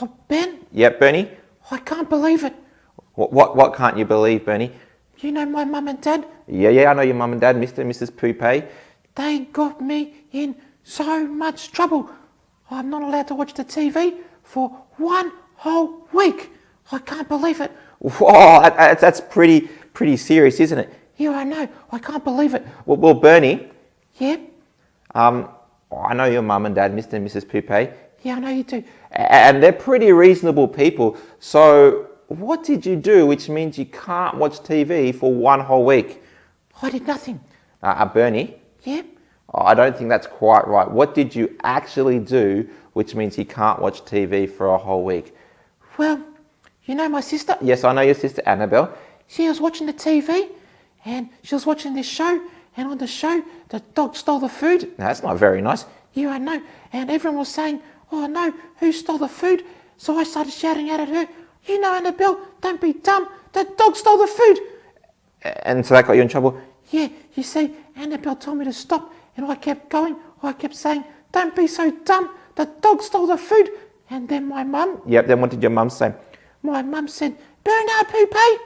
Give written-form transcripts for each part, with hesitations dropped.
Oh, Ben, Yep, Bernie? I can't believe it. What can't you believe, Bernie? You know my mum and dad, Yeah, I know your mum and dad, Mr. and Mrs. Poupée. they got me in so much trouble. I'm not allowed to watch the TV for one whole week. I can't believe it. Whoa, that's pretty serious, isn't it? Yeah, I know. I can't believe it. Well, Bernie, Yeah? I know your mum and dad, Mr. and Mrs. Poupée, Yeah, I know you do. and they're pretty reasonable people. So what did you do which means you can't watch TV for one whole week? I did nothing. Bernie, Yeah? I don't think that's quite right. What did you actually do which means you can't watch TV for a whole week? Well, you know my sister? Yes, I know your sister Annabelle. She was watching the TV and she was watching this show, and on the show, the dog stole the food. Now, that's not very nice. Yeah, I know. And everyone was saying, oh no, who stole the food? So I started shouting out at her, you know, Annabelle, don't be dumb. The dog stole the food. And so that got you in trouble? Yeah, you see, Annabelle told me to stop, and I kept going. I kept saying, don't be so dumb. The dog stole the food. And then my mum, Yep, then what did your mum say? my mum said, Bernard Poupée,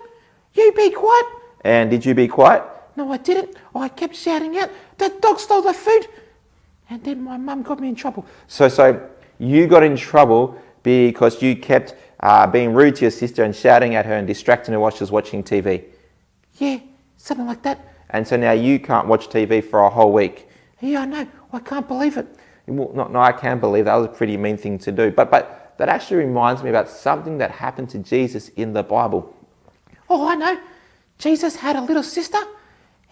you be quiet. And did you be quiet? No, I didn't. I kept shouting out, the dog stole the food. And then my mum got me in trouble. So you got in trouble because you kept being rude to your sister and shouting at her and distracting her while she was watching TV. Yeah, something like that. And so now you can't watch TV for a whole week. Yeah, I know. I can't believe it. Well, no, I can't believe that was a pretty mean thing to do. But that actually reminds me about something that happened to Jesus in the Bible. Oh, I know. Jesus had a little sister,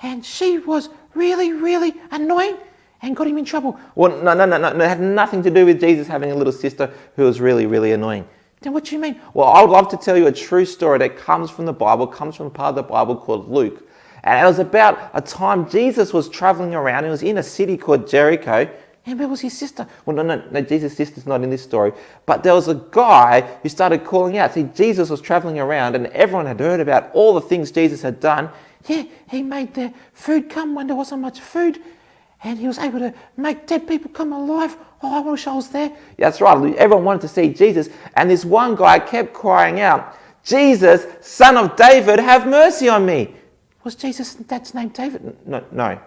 and she was really, really annoying and got him in trouble. Well, no, it had nothing to do with Jesus having a little sister who was really, really annoying. Then what do you mean? Well, I would love to tell you a true story that comes from the Bible, comes from a part of the Bible called Luke. And it was about a time Jesus was traveling around. He was in a city called Jericho. And where was his sister? Well, no, Jesus' sister's not in this story. But there was a guy who started calling out. See, Jesus was traveling around and everyone had heard about all the things Jesus had done. Yeah, he made the food come when there wasn't much food, and he was able to make dead people come alive. Oh, I wish I was there. That's right. Everyone wanted to see Jesus. And this one guy kept crying out, Jesus, Son of David, have mercy on me. Was Jesus' dad's name David? No.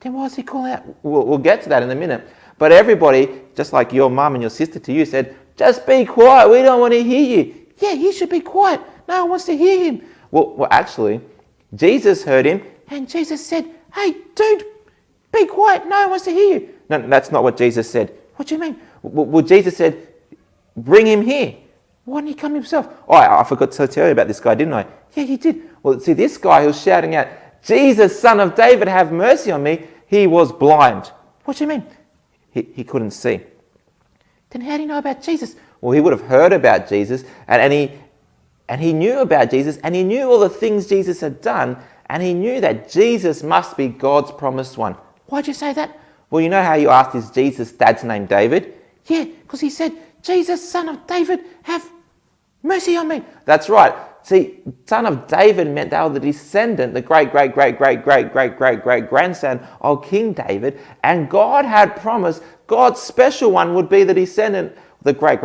Then why was he calling out? We'll get to that in a minute. But everybody, just like your mum and your sister to you, said, just be quiet. We don't want to hear you. Yeah, he should be quiet. No one wants to hear him. Well, actually, Jesus heard him. And Jesus said, hey, dude, be quiet. No one wants to hear you. No, that's not what Jesus said. What do you mean? Well, Jesus said, bring him here. Why didn't he come himself? Oh, I forgot to tell you about this guy, didn't I? Yeah, he did. Well, see, this guy who was shouting out, Jesus, Son of David, have mercy on me, he was blind. What do you mean? He couldn't see. Then how do you know about Jesus? Well, he would have heard about Jesus, and he knew about Jesus, and he knew all the things Jesus had done, and he knew that Jesus must be God's promised one. Why'd you say that? Well, you know how you asked, is Jesus' dad's name David? Yeah, because he said, Jesus, Son of David, have mercy on me. That's right. See, Son of David meant they were the descendant, the great grandson of King David, and God had promised God's special one would be the descendant, the great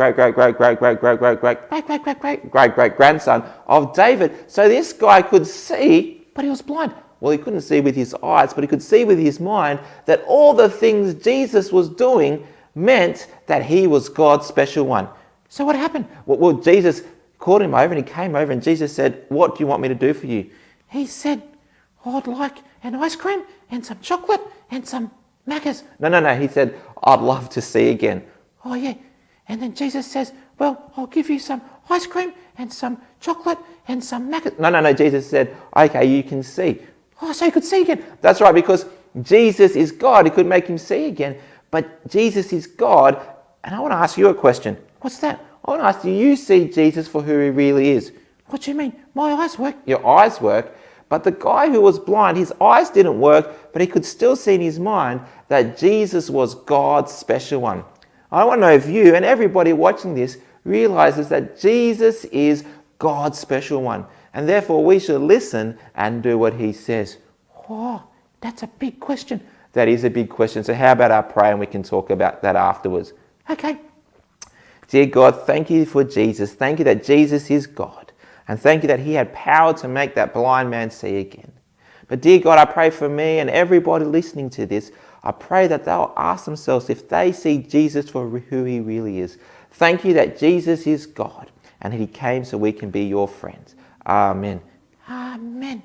grandson of David. So this guy could see, But he was blind. well, he couldn't see with his eyes, but he could see with his mind that all the things Jesus was doing meant that he was God's special one. So what happened? Well, Jesus called him over and he came over and Jesus said, what do you want me to do for you? He said, I'd like an ice cream and some chocolate and some Maccas. No. He said, I'd love to see again. Oh, yeah. And then Jesus says, well, I'll give you some ice cream and some chocolate and some Maccas. No. Jesus said, okay, you can see. Oh, so he could see again. That's right, because Jesus is God. He could make him see again. But Jesus is God. And I want to ask you a question. What's that? I want to ask, do you see Jesus for who he really is? What do you mean? My eyes work. Your eyes work. But the guy who was blind, his eyes didn't work, but he could still see in his mind that Jesus was God's special one. I want to know if you and everybody watching this realizes that Jesus is God's special one. And therefore we should listen and do what he says. Oh, that's a big question. That is a big question. So how about I pray and we can talk about that afterwards? Okay. Dear God, thank you for Jesus. Thank you that Jesus is God. And thank you that he had power to make that blind man see again. But dear God, I pray for me and everybody listening to this. I pray that they'll ask themselves if they see Jesus for who he really is. Thank you that Jesus is God and he came so we can be your friends. Amen. Amen.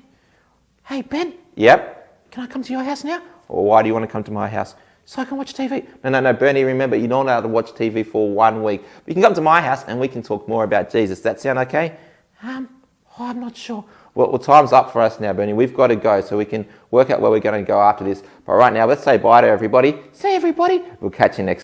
Hey, Ben, Yep. can I come to your house now? Or why do you want to come to my house? So I can watch TV. No, Bernie, remember, you're not allowed to watch TV for 1 week. But you can come to my house and we can talk more about Jesus. That sound okay? I'm not sure. Well, time's up for us now, Bernie. We've got to go so we can work out where we're going to go after this. But right now, let's say bye to everybody. See everybody. We'll catch you next